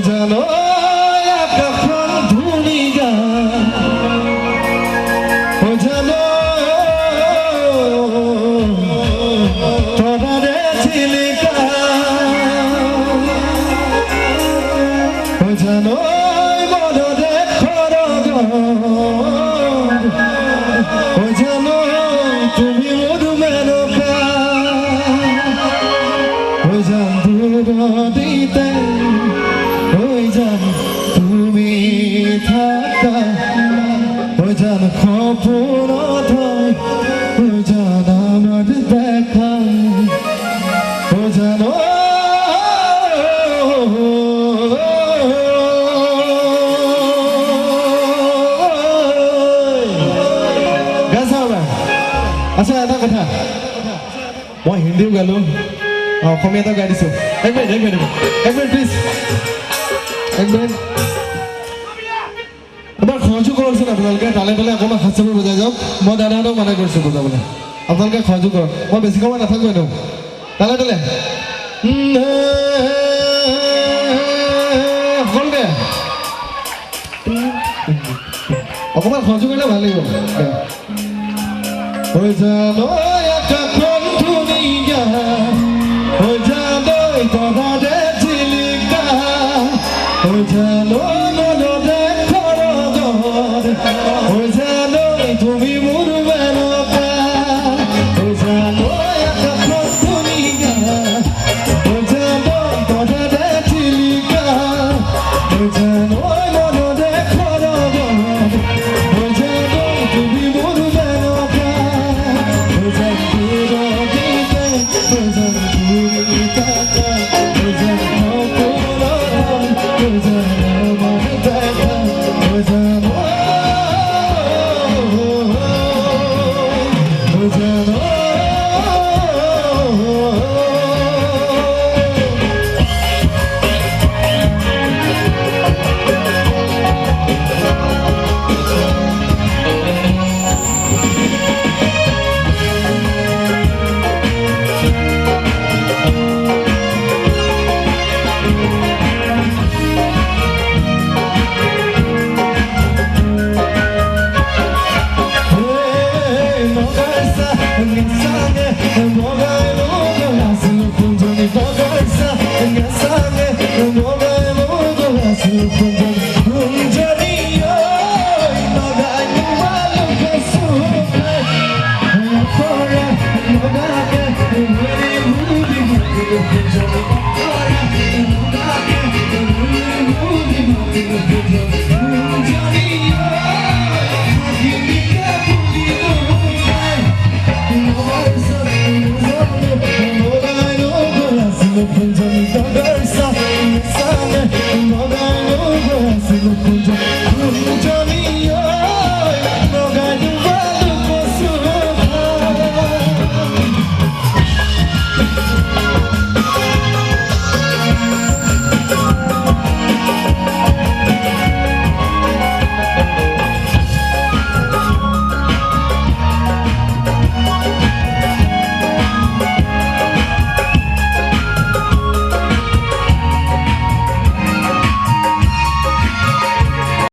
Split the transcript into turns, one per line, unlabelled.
জানো আকাশখন ধুলিয়া জানো তরারে চিলিকা জানো মনরে খরগ জানো তুমি মধু মেনকা জান দূর দিতে জান তুমি থাকা জান খবর জান আমার দেখা জানো আচ্ছা এটা কথা মই হিন্দীও গালো অসমীয়াটো গাই দিছোঁ এক মিনিট প্লিজ এক মিনিট এবাৰ সহযোগ কৰকচোন আপোনালোকে তালে তালে অকণমান হাত চাপৰি বজাই যাওক মই দাদাহঁতক মানা কৰিছোঁ বজাবলৈ আপোনালোকে সহযোগ কৰক মই বেছি সময় নাথাকোঁ এনেও তালে তালে সকলোকে অকণমান সহযোগ কৰিলে ভাল লাগিব জানো আকাশখন ধুলিয়া জানো তৰাৰে চিলিকা জানো মনৰে খৰগ জানো তুমি মোৰ মেনকা জানো আকাশখন ধুলিয়া জানো তৰাৰে চিলিকা জানো মনৰে খৰগ জানো তুমি মোৰ মেনকা Punjab